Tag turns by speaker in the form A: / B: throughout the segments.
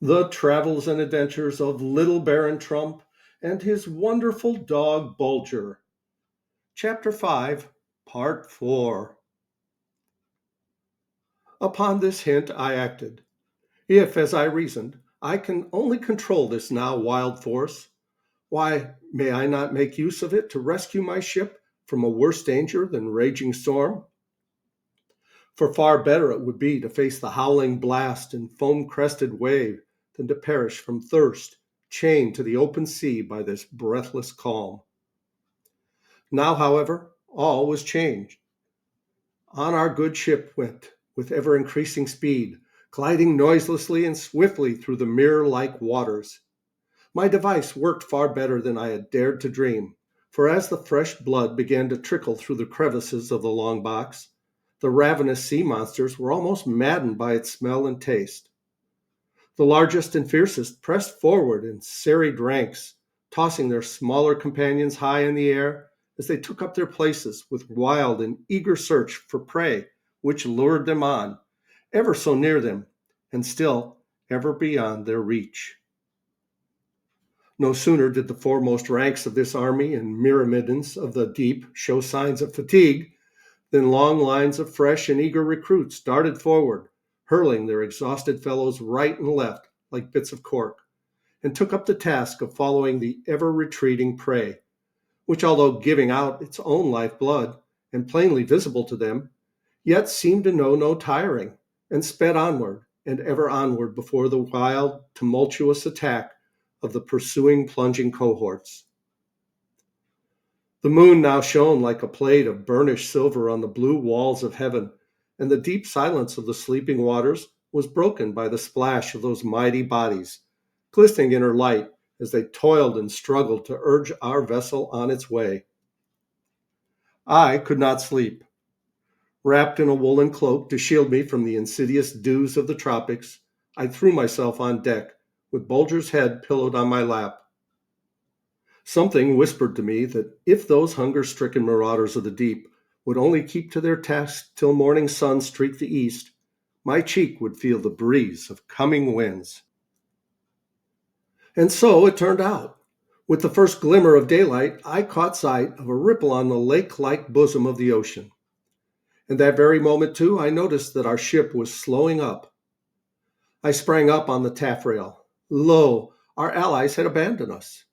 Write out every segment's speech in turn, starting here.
A: The Travels and Adventures of Little Baron Trump and His Wonderful Dog Bulger. Chapter 5, Part 4. Upon this hint I acted. If, as I reasoned, I can only control this now wild force, why may I not make use of it to rescue my ship from a worse danger than raging storm? For far better it would be to face the howling blast and foam-crested wave than to perish from thirst, chained to the open sea by this breathless calm. Now, however, all was changed. On our good ship went, with ever-increasing speed, gliding noiselessly and swiftly through the mirror-like waters. My device worked far better than I had dared to dream, for as the fresh blood began to trickle through the crevices of the long box, the ravenous sea monsters were almost maddened by its smell and taste. The largest and fiercest pressed forward in serried ranks, tossing their smaller companions high in the air as they took up their places with wild and eager search for prey which lured them on, ever so near them, and still ever beyond their reach. No sooner did the foremost ranks of this army and myrmidons of the deep show signs of fatigue than long lines of fresh and eager recruits darted forward, hurling their exhausted fellows right and left like bits of cork, and took up the task of following the ever-retreating prey, which, although giving out its own life-blood and plainly visible to them, yet seemed to know no tiring, and sped onward and ever onward before the wild, tumultuous attack of the pursuing, plunging cohorts. The moon now shone like a plate of burnished silver on the blue walls of heaven, and the deep silence of the sleeping waters was broken by the splash of those mighty bodies, glistening in her light as they toiled and struggled to urge our vessel on its way. I could not sleep. Wrapped in a woolen cloak to shield me from the insidious dews of the tropics, I threw myself on deck, with Bulger's head pillowed on my lap. Something whispered to me that if those hunger-stricken marauders of the deep would only keep to their task till morning sun streaked the east, my cheek would feel the breeze of coming winds. And so it turned out. With the first glimmer of daylight, I caught sight of a ripple on the lake-like bosom of the ocean. And that very moment, too, I noticed that our ship was slowing up. I sprang up on the taffrail. Lo, our allies had abandoned us.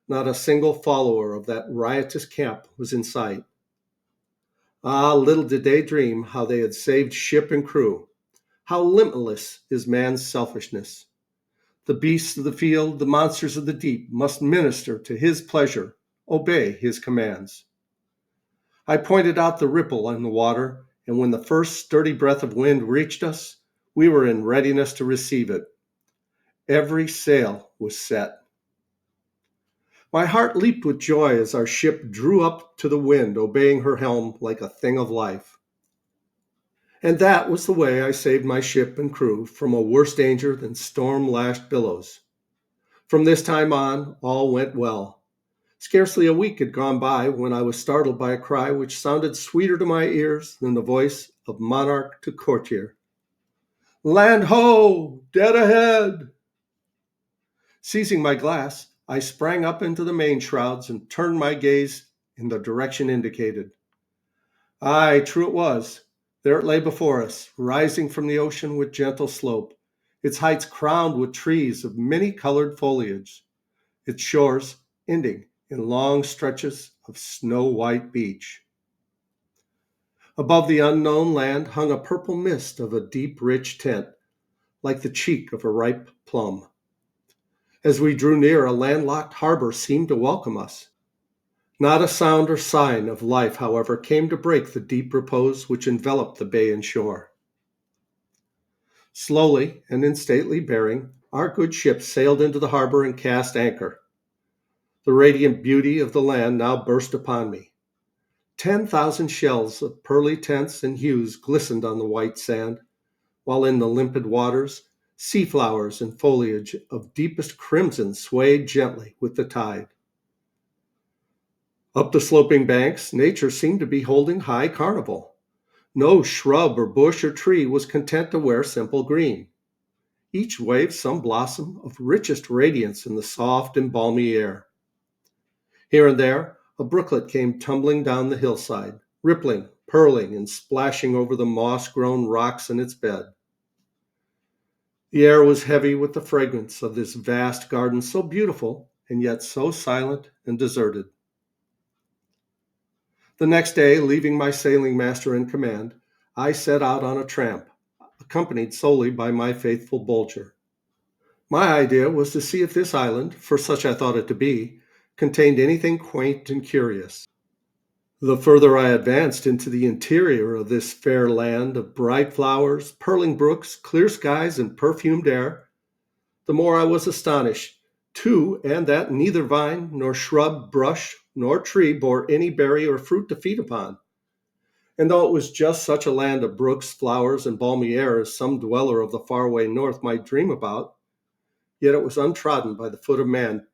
A: Not a single follower of that riotous camp was in sight. Ah, little did they dream how they had saved ship and crew. How limitless is man's selfishness. The beasts of the field, the monsters of the deep, must minister to his pleasure, obey his commands. I pointed out the ripple in the water, and when the first sturdy breath of wind reached us, we were in readiness to receive it. Every sail was set. My heart leaped with joy as our ship drew up to the wind, obeying her helm like a thing of life. And that was the way I saved my ship and crew from a worse danger than storm-lashed billows. From this time on, all went well. Scarcely a week had gone by when I was startled by a cry which sounded sweeter to my ears than the voice of monarch to courtier. "Land ho! Dead ahead!" Seizing my glass, I sprang up into the main shrouds and turned my gaze in the direction indicated. Aye, true it was. There it lay before us, rising from the ocean with gentle slope, its heights crowned with trees of many-colored foliage, its shores ending in long stretches of snow-white beach. Above the unknown land hung a purple mist of a deep, rich tint, like the cheek of a ripe plum. As we drew near, a landlocked harbor seemed to welcome us. Not a sound or sign of life, however, came to break the deep repose which enveloped the bay and shore. Slowly and in stately bearing, our good ship sailed into the harbor and cast anchor. The radiant beauty of the land now burst upon me. 10,000 shells of pearly tints and hues glistened on the white sand, while in the limpid waters, sea flowers and foliage of deepest crimson swayed gently with the tide. Up the sloping banks, nature seemed to be holding high carnival. No shrub or bush or tree was content to wear simple green. each wave some blossom of richest radiance in the soft and balmy air. Here and there, a brooklet came tumbling down the hillside, rippling, purling, and splashing over the moss grown rocks in its bed. The air was heavy with the fragrance of this vast garden, so beautiful and yet so silent and deserted. The next day, leaving my sailing master in command, I set out on a tramp, accompanied solely by my faithful Bulger. My idea was to see if this island, for such I thought it to be, contained anything quaint and curious. The further I advanced into the interior of this fair land of bright flowers, purling brooks, clear skies, and perfumed air, the more I was astonished, too, and that neither vine, nor shrub, brush, nor tree bore any berry or fruit to feed upon. And though it was just such a land of brooks, flowers, and balmy air as some dweller of the faraway north might dream about, yet it was untrodden by the foot of man,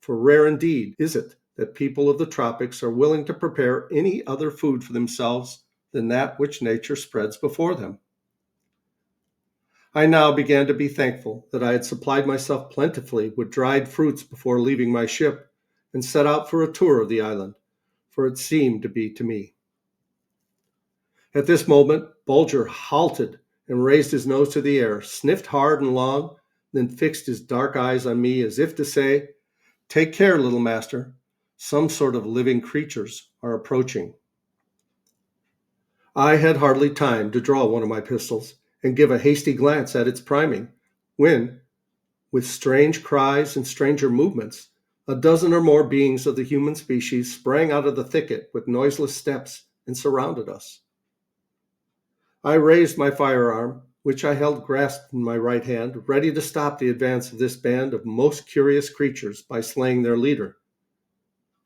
A: for rare indeed is it that people of the tropics are willing to prepare any other food for themselves than that which nature spreads before them. I now began to be thankful that I had supplied myself plentifully with dried fruits before leaving my ship, and set out for a tour of the island, for it seemed to be to me. At this moment, Bulger halted and raised his nose to the air, sniffed hard and long, then fixed his dark eyes on me as if to say, "Take care, little master. Some sort of living creatures are approaching." I had hardly time to draw one of my pistols and give a hasty glance at its priming, when, with strange cries and stranger movements, a dozen or more beings of the human species sprang out of the thicket with noiseless steps and surrounded us. I raised my firearm, which I held grasped in my right hand, ready to stop the advance of this band of most curious creatures by slaying their leader.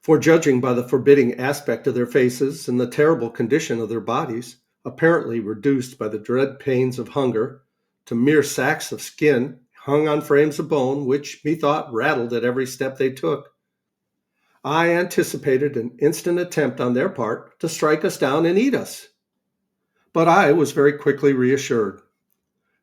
A: For judging by the forbidding aspect of their faces and the terrible condition of their bodies, apparently reduced by the dread pains of hunger to mere sacks of skin hung on frames of bone, which methought rattled at every step they took, I anticipated an instant attempt on their part to strike us down and eat us. But I was very quickly reassured,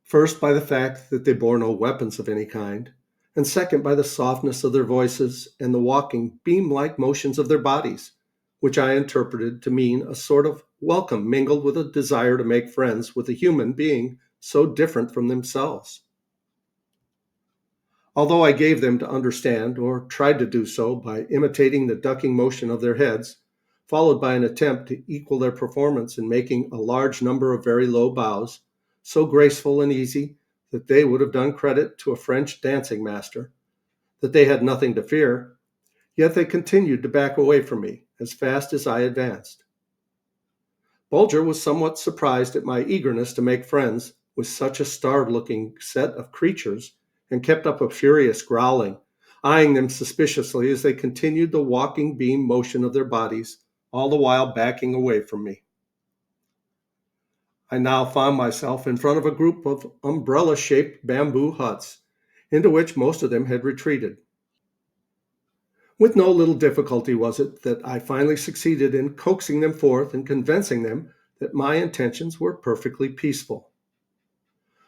A: first by the fact that they bore no weapons of any kind, and second by the softness of their voices and the walking, beam-like motions of their bodies, which I interpreted to mean a sort of welcome mingled with a desire to make friends with a human being so different from themselves. Although I gave them to understand, or tried to do so by imitating the ducking motion of their heads, followed by an attempt to equal their performance in making a large number of very low bows, so graceful and easy that they would have done credit to a French dancing master, that they had nothing to fear, yet they continued to back away from me as fast as I advanced. Bulger was somewhat surprised at my eagerness to make friends with such a starved-looking set of creatures, and kept up a furious growling, eyeing them suspiciously as they continued the walking beam motion of their bodies, all the while backing away from me. I now found myself in front of a group of umbrella-shaped bamboo huts, into which most of them had retreated. With no little difficulty was it that I finally succeeded in coaxing them forth and convincing them that my intentions were perfectly peaceful.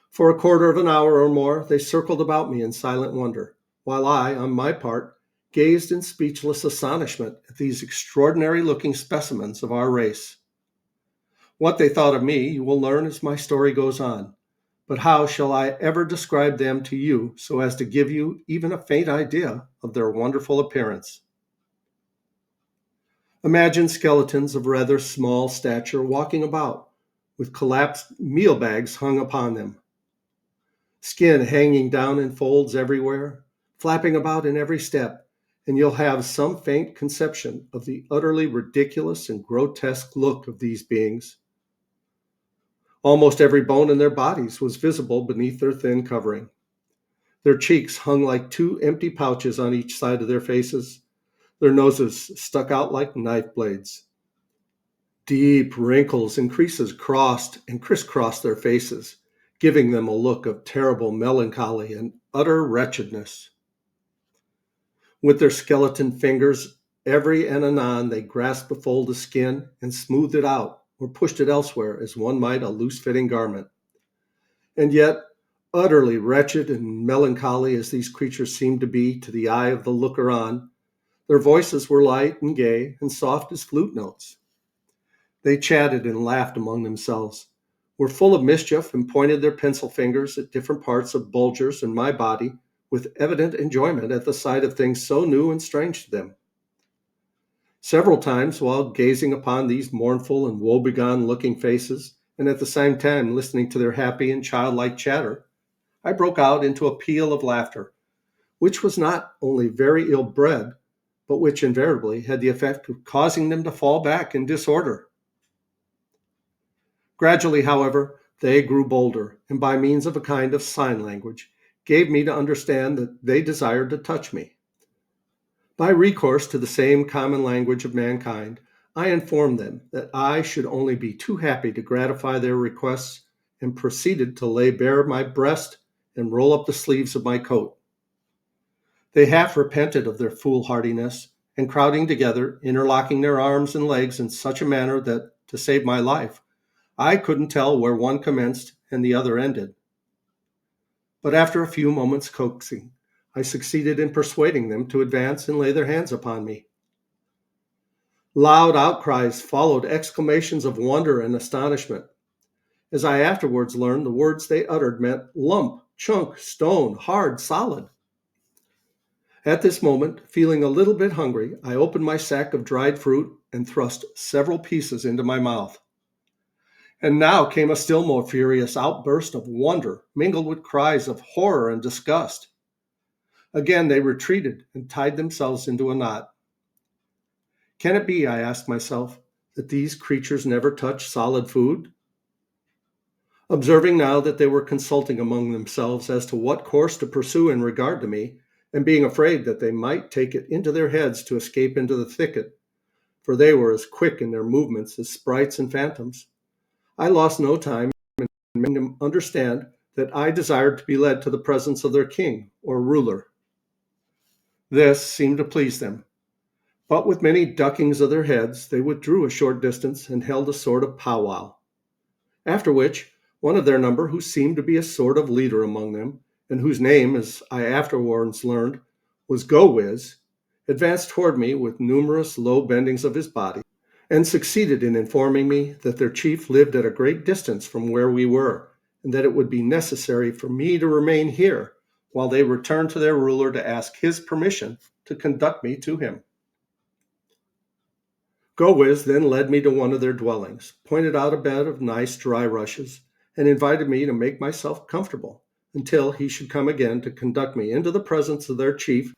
A: For a quarter of an hour or more, they circled about me in silent wonder, while I, on my part, gazed in speechless astonishment at these extraordinary-looking specimens of our race. What they thought of me you will learn as my story goes on, but how shall I ever describe them to you so as to give you even a faint idea of their wonderful appearance? Imagine skeletons of rather small stature walking about, with collapsed meal bags hung upon them, skin hanging down in folds everywhere, flapping about in every step, and you'll have some faint conception of the utterly ridiculous and grotesque look of these beings. Almost every bone in their bodies was visible beneath their thin covering. Their cheeks hung like two empty pouches on each side of their faces. Their noses stuck out like knife blades. Deep wrinkles and creases crossed and crisscrossed their faces, giving them a look of terrible melancholy and utter wretchedness. With their skeleton fingers, every and anon they grasped a fold of skin and smoothed it out or pushed it elsewhere as one might a loose-fitting garment. And yet, Utterly wretched and melancholy as these creatures seemed to be to the eye of the looker on, their voices were light and gay and soft as flute notes. They chatted and laughed among themselves, were full of mischief, and pointed their pencil fingers at different parts of Bulger's and my body with evident enjoyment at the sight of things so new and strange to them. Several times, while gazing upon these mournful and woebegone looking faces, and at the same time listening to their happy and childlike chatter, I broke out into a peal of laughter, which was not only very ill bred, but which invariably had the effect of causing them to fall back in disorder. Gradually, however, they grew bolder, and by means of a kind of sign language, gave me to understand that they desired to touch me. By recourse to the same common language of mankind, I informed them that I should only be too happy to gratify their requests, and proceeded to lay bare my breast and roll up the sleeves of my coat. They half repented of their foolhardiness, and crowding together, interlocking their arms and legs in such a manner that, to save my life, I couldn't tell where one commenced and the other ended. But after a few moments' coaxing, I succeeded in persuading them to advance and lay their hands upon me. Loud outcries followed exclamations of wonder and astonishment. As I afterwards learned, the words they uttered meant lump, chunk, stone, hard, solid. At this moment, feeling a little bit hungry, I opened my sack of dried fruit and thrust several pieces into my mouth. And now came a still more furious outburst of wonder, mingled with cries of horror and disgust. Again they retreated and tied themselves into a knot. Can it be, I asked myself, that these creatures never touch solid food? Observing now that they were consulting among themselves as to what course to pursue in regard to me, and being afraid that they might take it into their heads to escape into the thicket, for they were as quick in their movements as sprites and phantoms, I lost no time in making them understand that I desired to be led to the presence of their king or ruler. This seemed to please them, but with many duckings of their heads, they withdrew a short distance and held a sort of powwow. After which, one of their number, who seemed to be a sort of leader among them, and whose name, as I afterwards learned, was Go-Wiz, advanced toward me with numerous low bendings of his body, and succeeded in informing me that their chief lived at a great distance from where we were, and that it would be necessary for me to remain here while they returned to their ruler to ask his permission to conduct me to him. Go-Wiz then led me to one of their dwellings, pointed out a bed of nice dry rushes, and invited me to make myself comfortable until he should come again to conduct me into the presence of their chief,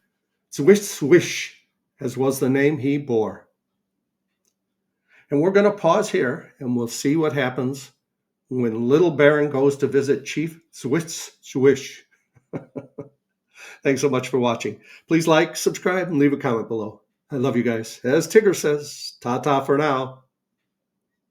A: Swish Swish, as was the name he bore. And we're going to pause here, and we'll see what happens when Little Baron goes to visit Chief Swish Swish. Thanks so much for watching. Please like, subscribe, and leave a comment below. I love you guys. As Tigger says, ta-ta for now.